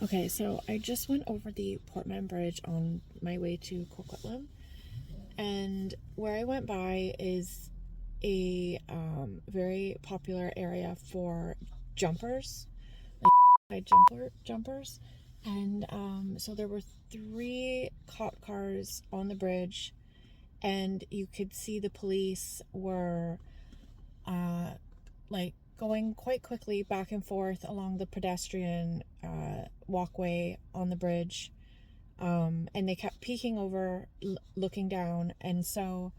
Okay, so I just went over the Portman Bridge on my way to Coquitlam, and where I went by is a very popular area for jumpers, like jumpers, and so there were 3 cop cars on the bridge, and you could see the police were like going quite quickly back and forth along the pedestrian walkway on the bridge, and they kept peeking over, looking down, and so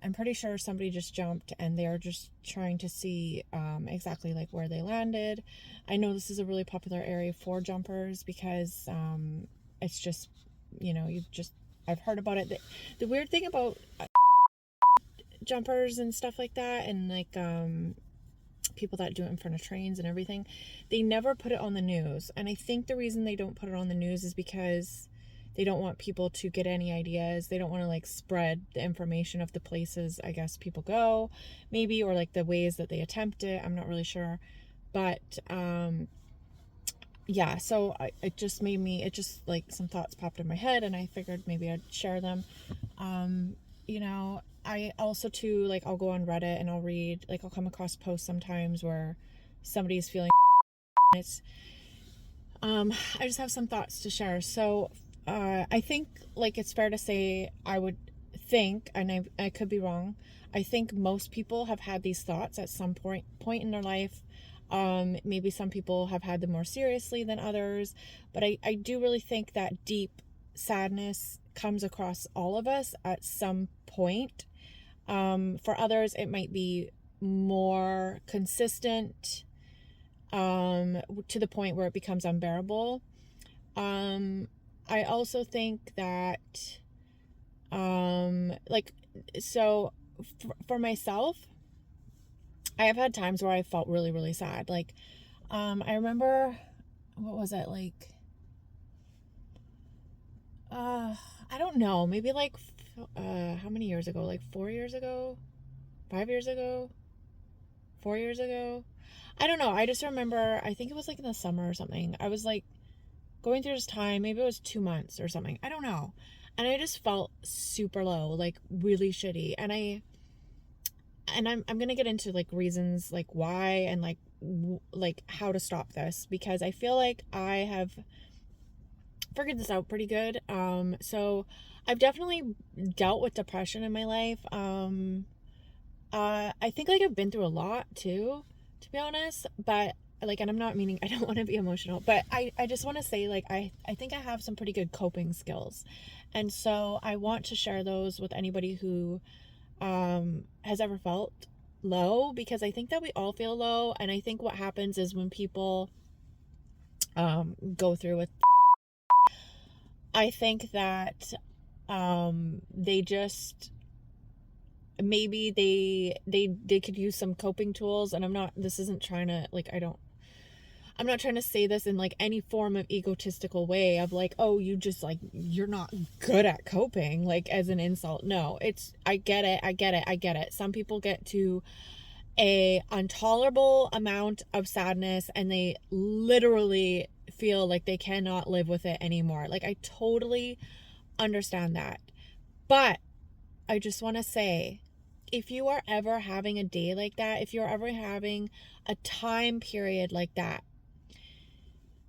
I'm pretty sure somebody just jumped and they're just trying to see exactly like where they landed. I know this is a really popular area for jumpers because it's just, I've heard about it. The weird thing about jumpers and stuff like that, and like people that do it in front of trains and everything, they never put it on the news. And I think the reason they don't put it on the news is because they don't want people to get any ideas. They don't want to like spread the information of the places, I guess, people go, maybe, or like the ways that they attempt it. I'm not really sure. But yeah, so it just like some thoughts popped in my head, and I figured maybe I'd share them. I also too, like, I'll go on Reddit and I'll read, like, I'll come across posts sometimes where somebody's feeling it's I just have some thoughts to share. So I think, like, it's fair to say, I would think, and I could be wrong, I think most people have had these thoughts at some point in their life. Maybe some people have had them more seriously than others, but I do really think that deep sadness comes across all of us at some point. For others, it might be more consistent, to the point where it becomes unbearable. I also think that, for myself, I have had times where I felt really, really sad. Like, I remember, what was it, like, I don't know, maybe like, how many years ago? Like 4 years ago? 5 years ago? 4 years ago? I don't know. I just remember, I think it was like in the summer or something. I was like going through this time, maybe it was 2 months or something. I don't know. And I just felt super low, like really shitty. And I'm going to get into like reasons like why, and like how to stop this, because I feel like I have figured this out pretty good. So I've definitely dealt with depression in my life. I think like I've been through a lot too, to be honest, but like, and I'm not meaning I don't want to be emotional, but I just want to say, like, I think I have some pretty good coping skills. And so I want to share those with anybody who has ever felt low, because I think that we all feel low. And I think what happens is when people go through with, I think that they just, maybe they could use some coping tools. And I'm not trying to say this in like any form of egotistical way of like, oh, you just like, you're not good at coping, like as an insult. No, I get it. Some people get to a intolerable amount of sadness and they literally feel like they cannot live with it anymore. Like, I totally understand that. But I just want to say, if you are ever having a day like that, if you're ever having a time period like that,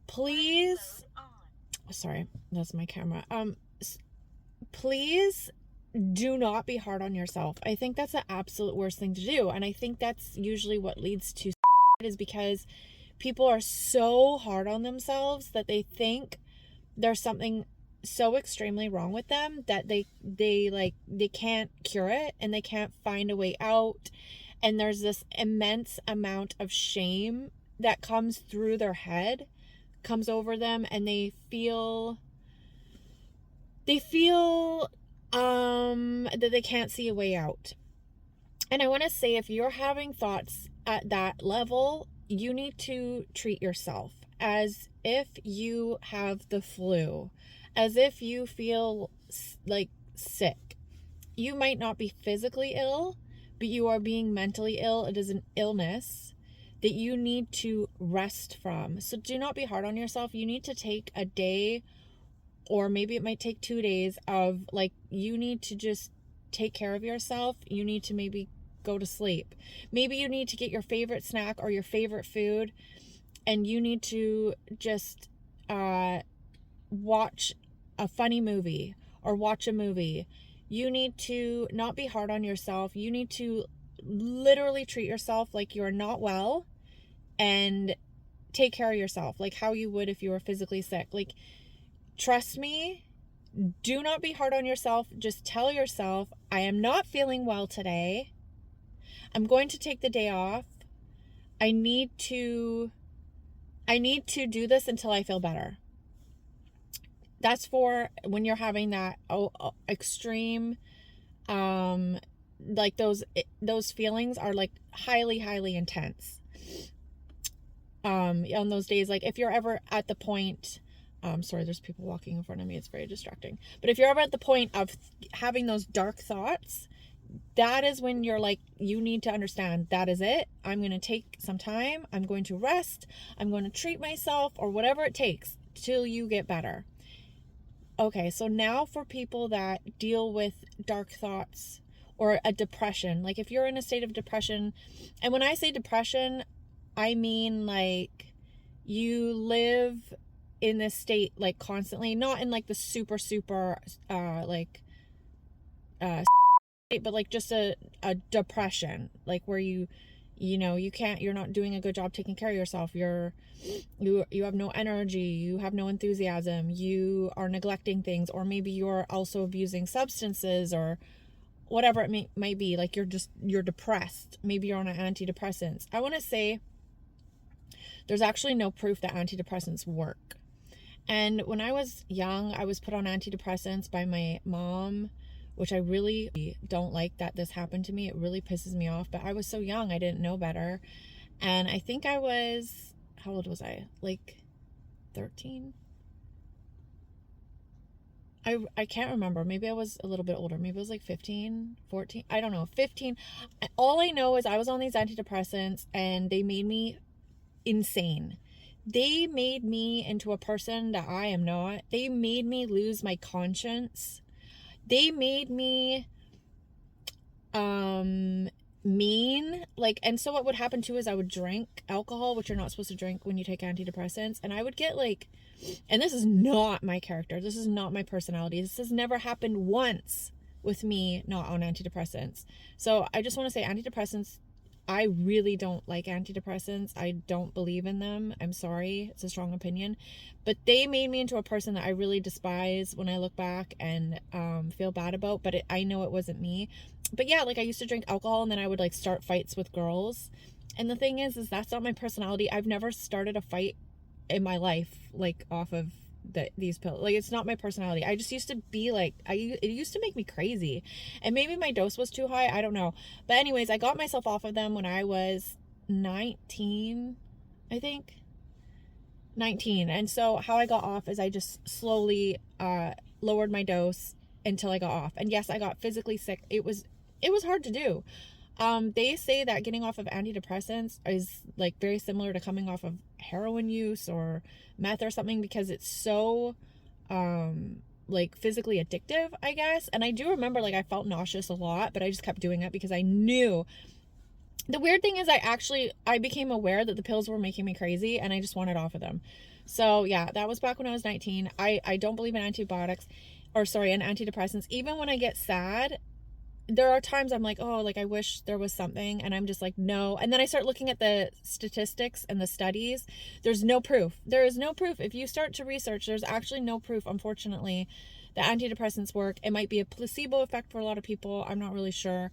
please, sorry, that's my camera. Please do not be hard on yourself. I think that's the absolute worst thing to do. And I think that's usually what leads to is because people are so hard on themselves that they think there's something so extremely wrong with them that they can't cure it and they can't find a way out. And there's this immense amount of shame that comes through their head, comes over them, and they feel that they can't see a way out. And I want to say, if you're having thoughts at that level, you need to treat yourself as if you have the flu, as if you feel like sick. You might not be physically ill, but you are being mentally ill. It is an illness that you need to rest from. So do not be hard on yourself. You need to take a day, or maybe it might take 2 days of like, you need to just take care of yourself. You need to maybe go to sleep. Maybe you need to get your favorite snack or your favorite food, and you need to just watch a funny movie or watch a movie. You need to not be hard on yourself. You need to literally treat yourself like you're not well, and take care of yourself like how you would if you were physically sick. Like, trust me, do not be hard on yourself. Just tell yourself, I am not feeling well today. I'm going to take the day off. I need to do this until I feel better. That's for when you're having that extreme, like those feelings are like highly intense. On those days, like if you're ever at the point, sorry, there's people walking in front of me. It's very distracting. But if you're ever at the point of having those dark thoughts, that is when you're like, you need to understand that is it. I'm going to take some time. I'm going to rest. I'm going to treat myself, or whatever it takes till you get better. Okay, so now for people that deal with dark thoughts or a depression, like if you're in a state of depression, and when I say depression, I mean like you live in this state like constantly, not in like the super state, but like just a depression, like where you're not doing a good job taking care of yourself. You have no energy, you have no enthusiasm, you are neglecting things, or maybe you're also abusing substances or whatever it might be. Like you're depressed. Maybe you're on antidepressants. I want to say there's actually no proof that antidepressants work. And when I was young, I was put on antidepressants by my mom, which I really don't like that this happened to me. It really pisses me off. But I was so young, I didn't know better. And I think I was, how old was I? Like 13? I can't remember. Maybe I was a little bit older. Maybe it was like 15, 14. I don't know. 15. All I know is I was on these antidepressants and they made me insane. They made me into a person that I am not. They made me lose my conscience. They made me mean. Like, and so what would happen too is I would drink alcohol, which you're not supposed to drink when you take antidepressants, and I would get like, and this is not my character, this is not my personality, this has never happened once with me not on antidepressants. So I just want to say, antidepressants, I really don't like antidepressants. I don't believe in them. I'm sorry. It's a strong opinion. But they made me into a person that I really despise when I look back and feel bad about. But I know it wasn't me. But yeah, like I used to drink alcohol and then I would like start fights with girls. And the thing is that's not my personality. I've never started a fight in my life like off of these pills. Like, it's not my personality. I just used to be like, it used to make me crazy, and maybe my dose was too high, I don't know. But anyways, I got myself off of them when I was 19, I think 19. And so how I got off is I just slowly lowered my dose until I got off. And yes, I got physically sick. It was hard to do. They say that getting off of antidepressants is like very similar to coming off of heroin use or meth or something, because it's so like physically addictive, I guess. And I do remember like I felt nauseous a lot, but I just kept doing it because I knew. The weird thing is I became aware that the pills were making me crazy and I just wanted off of them. So yeah, that was back when I was 19. I don't believe in antibiotics, or sorry, in antidepressants. Even when I get sad, there are times I'm like, oh, like I wish there was something, and I'm just like, no. And then I start looking at the statistics and the studies. There's no proof. There is no proof. If you start to research, there's actually no proof, unfortunately, that antidepressants work. It might be a placebo effect for a lot of people. I'm not really sure.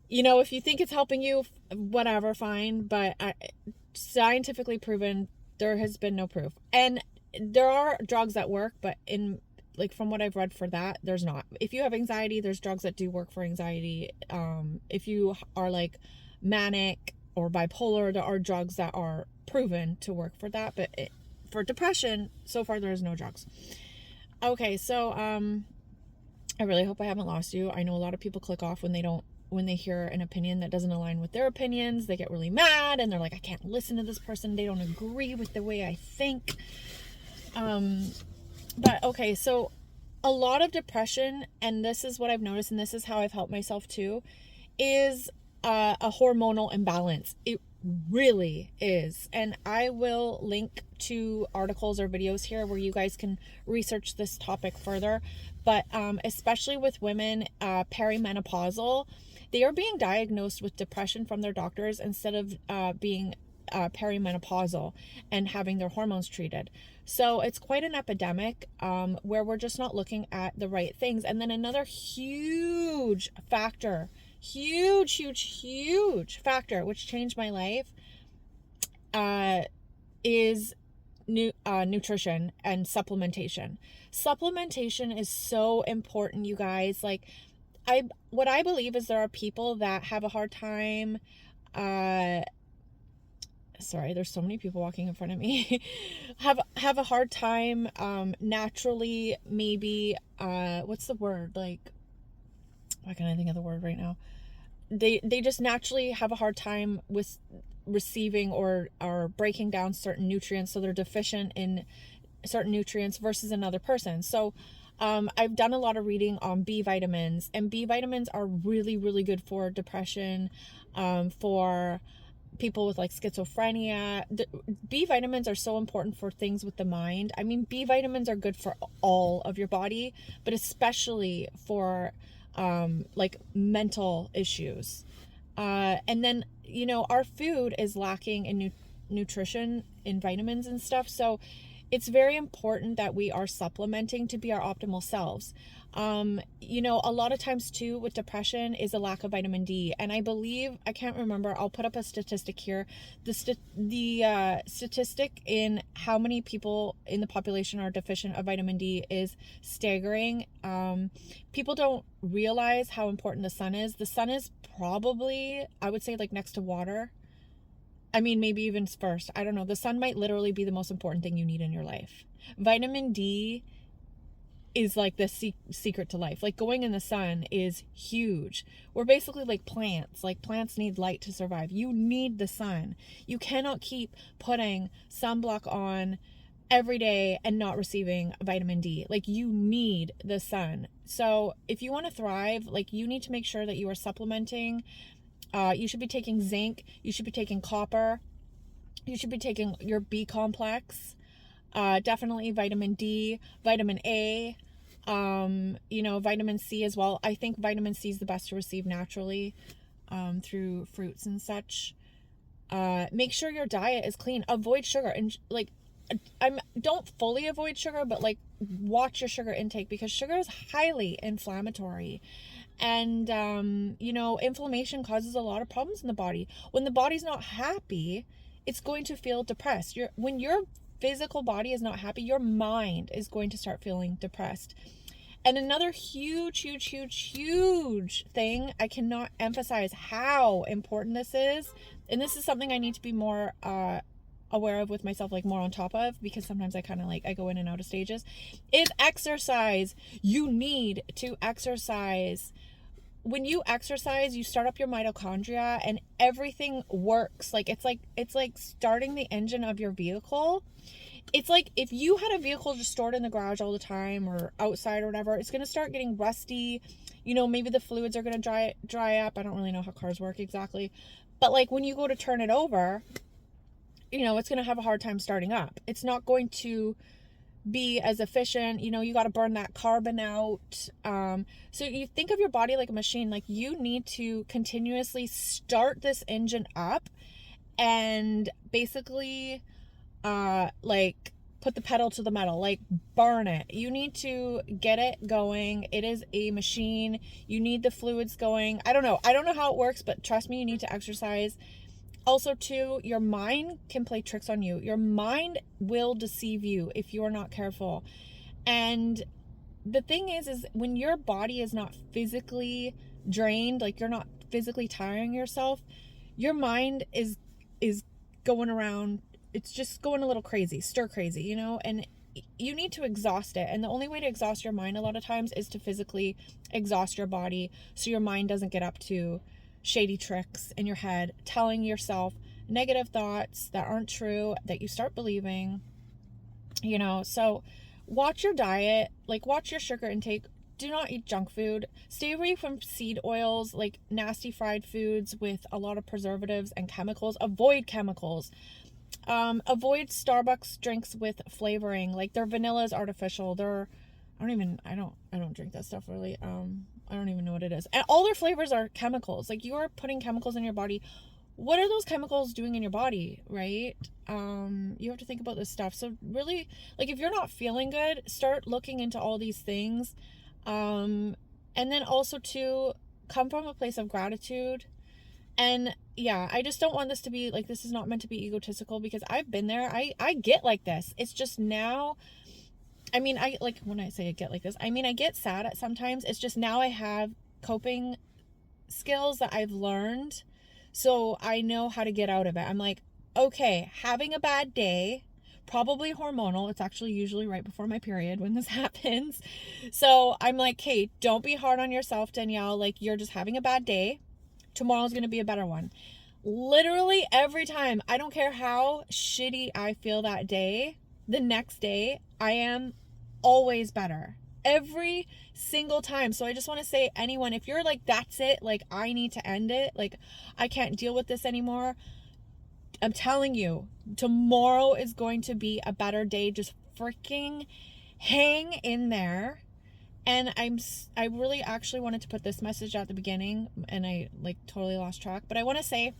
You know, if you think it's helping you, whatever, fine. But scientifically proven, there has been no proof. And there are drugs that work, but like from what I've read for that, there's not. If you have anxiety, there's drugs that do work for anxiety. If you are like manic or bipolar, there are drugs that are proven to work for that. But for depression, so far there is no drugs. Okay, so I really hope I haven't lost you. I know a lot of people click off when they don't when they hear an opinion that doesn't align with their opinions, they get really mad and they're like, I can't listen to this person. They don't agree with the way I think. But okay, so a lot of depression, and this is what I've noticed, and this is how I've helped myself too, is a hormonal imbalance. It really is. And I will link to articles or videos here where you guys can research this topic further. But especially with women perimenopausal, they are being diagnosed with depression from their doctors instead of being perimenopausal and having their hormones treated. So it's quite an epidemic where we're just not looking at the right things. And then another huge factor, huge factor, which changed my life, is nutrition and supplementation. Supplementation is so important, you guys. Like, what I believe is there are people that have a hard time, sorry, there's so many people walking in front of me, have a hard time naturally, maybe, what's the word? Like, why can't I think of the word right now? They just naturally have a hard time with receiving or breaking down certain nutrients, so they're deficient in certain nutrients versus another person. So I've done a lot of reading on B vitamins, and B vitamins are really, really good for depression, for people with like schizophrenia. The B vitamins are so important for things with the mind. I mean, B vitamins are good for all of your body, but especially for like mental issues. And then, you know, our food is lacking in nutrition, in vitamins and stuff. So it's very important that we are supplementing to be our optimal selves. You know, a lot of times too with depression is a lack of vitamin D. And I believe, I can't remember, I'll put up a statistic here. The statistic in how many people in the population are deficient of vitamin D is staggering. People don't realize how important the sun is. The sun is probably, I would say, like next to water. I mean, maybe even first. I don't know. The sun might literally be the most important thing you need in your life. Vitamin D is like the secret to life. Like, going in the sun is huge. We're basically like plants. Like, plants need light to survive. You need the sun. You cannot keep putting sunblock on every day and not receiving vitamin D. Like, you need the sun. So if you want to thrive, like, you need to make sure that you are supplementing. You should be taking zinc. You should be taking copper. You should be taking your B complex. Definitely vitamin D, vitamin A, you know, vitamin C as well. I think vitamin C is the best to receive naturally through fruits and such. Make sure your diet is clean. Avoid sugar. And like, don't fully avoid sugar, but like, watch your sugar intake, because sugar is highly inflammatory. And, you know, inflammation causes a lot of problems in the body. When the body's not happy, it's going to feel depressed. When your physical body is not happy, your mind is going to start feeling depressed. And another huge thing, I cannot emphasize how important this is. And this is something I need to be more aware of with myself, like more on top of, because sometimes I kind of like, I go in and out of stages, is exercise. You need to exercise. When you exercise, you start up your mitochondria and everything works. Like, it's like starting the engine of your vehicle. It's like if you had a vehicle just stored in the garage all the time or outside or whatever, it's going to start getting rusty. You know, maybe the fluids are going to dry up. I don't really know how cars work exactly. But like, when you go to turn it over, you know, it's going to have a hard time starting up. It's not going to be as efficient. You know, you got to burn that carbon out. So you think of your body like a machine. Like, you need to continuously start this engine up and basically like put the pedal to the metal, like burn it. You need to get it going. It is a machine. You need the fluids going. I don't know how it works, but trust me, you need to exercise. Also too, your mind can play tricks on you. Your mind will deceive you if you are not careful. And the thing is when your body is not physically drained, like you're not physically tiring yourself, your mind is going around. It's just going a little crazy, stir crazy, you know? And you need to exhaust it. And the only way to exhaust your mind a lot of times is to physically exhaust your body, so your mind doesn't get up to shady tricks in your head, telling yourself negative thoughts that aren't true, that you start believing, So watch your diet, like watch your sugar intake. Do not eat junk food. Stay away from seed oils, like nasty fried foods with a lot of preservatives and chemicals. Avoid chemicals. Avoid Starbucks drinks with flavoring. Like their vanilla is artificial. I don't drink that stuff really. I don't even know what it is. And all their flavors are chemicals. Like you are putting chemicals in your body. What are those chemicals doing in your body, right? You have to think about this stuff. So really, like if you're not feeling good, start looking into all these things. And then also to come from a place of gratitude. And yeah, I just don't want this to be like, this is not meant to be egotistical, because I've been there. I get like this. It's just now, I mean, I like when I say I get like this, I mean, I get sad at sometimes. It's just now I have coping skills that I've learned. So I know how to get out of it. I'm like, okay, having a bad day, probably hormonal. It's actually usually right before my period when this happens. So I'm like, hey, don't be hard on yourself, Danielle. Like you're just having a bad day. Tomorrow's going to be a better one. Literally every time, I don't care how shitty I feel that day, the next day, I am always better. Every single time. So I just want to say, anyone, if you're like, that's it, like I need to end it, like I can't deal with this anymore, I'm telling you, tomorrow is going to be a better day. Just freaking hang in there. And I really actually wanted to put this message at the beginning, and I like totally lost track, but I want to say,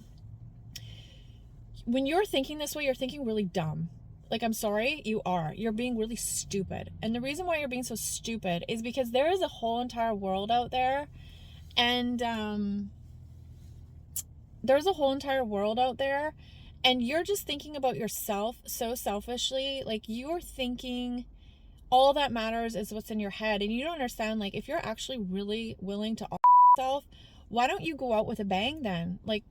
when you're thinking this way, you're thinking really dumb. Like, I'm sorry, you're being really stupid. And the reason why you're being so stupid is because there is a whole entire world out there. And there's a whole entire world out there, and you're just thinking about yourself so selfishly. Like you're thinking all that matters is what's in your head, and you don't understand, like if you're actually really willing to yourself, why don't you go out with a bang then? Like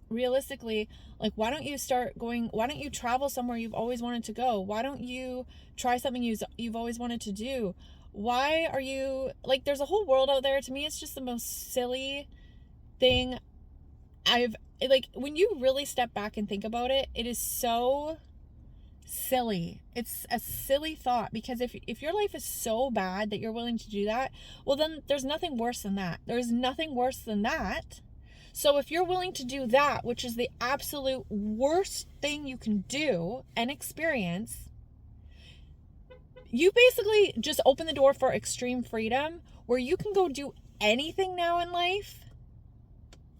realistically, like why don't you travel somewhere you've always wanted to go? Why don't you try something you've always wanted to do? Why are you like, there's a whole world out there. To me, it's just the most silly thing like when you really step back and think about it, it is so silly. It's a silly thought, because if your life is so bad that you're willing to do that, well then there's nothing worse than that. There's nothing worse than that. So if you're willing to do that, which is the absolute worst thing you can do and experience, you basically just open the door for extreme freedom, where you can go do anything now in life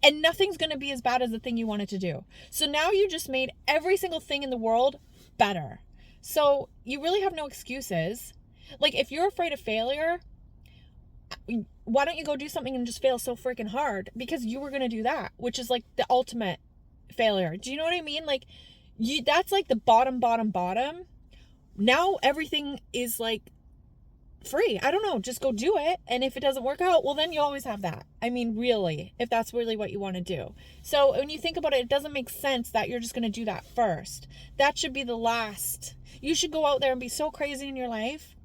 and nothing's going to be as bad as the thing you wanted to do. So now you just made every single thing in the world better. So you really have no excuses. Like if you're afraid of failure, why don't you go do something and just fail so freaking hard? Because you were going to do that, which is like the ultimate failure. Do you know what I mean? Like that's like the bottom. Now everything is like free. I don't know, just go do it. And if it doesn't work out, well then you always have that. I mean, really, if that's really what you want to do. So when you think about it, it doesn't make sense that you're just going to do that first. That should be the last. You should go out there and be so crazy in your life.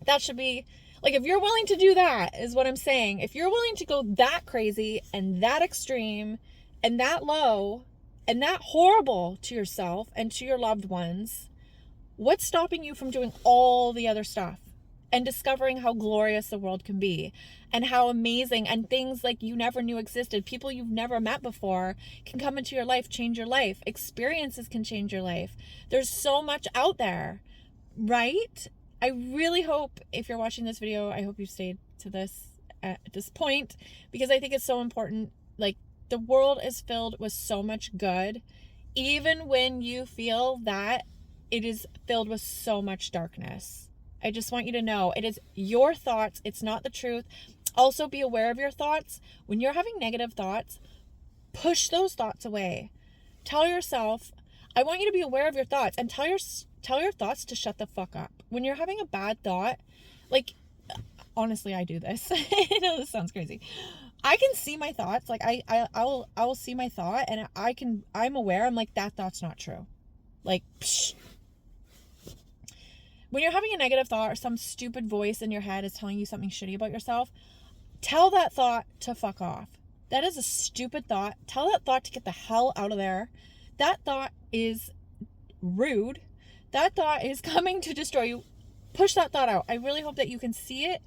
That should be like, if you're willing to do that, is what I'm saying. If you're willing to go that crazy and that extreme and that low and that horrible to yourself and to your loved ones, what's stopping you from doing all the other stuff and discovering how glorious the world can be and how amazing, and things like you never knew existed, people you've never met before can come into your life, change your life. Experiences can change your life. There's so much out there, right? I really hope, if you're watching this video, I hope you stayed to this at this point, because I think it's so important. Like, the world is filled with so much good, even when you feel that it is filled with so much darkness. I just want you to know, it is your thoughts. It's not the truth. Also, be aware of your thoughts. When you're having negative thoughts, push those thoughts away. Tell yourself, I want you to be aware of your thoughts, and tell your thoughts to shut the fuck up. When you're having a bad thought, like, honestly, I do this. I know this sounds crazy. I can see my thoughts. Like I will see my thought, and I'm aware. I'm like, that thought's not true. Like, psh. When you're having a negative thought or some stupid voice in your head is telling you something shitty about yourself, tell that thought to fuck off. That is a stupid thought. Tell that thought to get the hell out of there. That thought is rude. That thought is coming to destroy you. Push that thought out. I really hope that you can see it.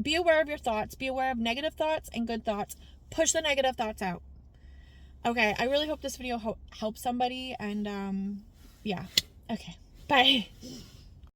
Be aware of your thoughts. Be aware of negative thoughts and good thoughts. Push the negative thoughts out. Okay, I really hope this video helps somebody. And yeah. Okay. Bye.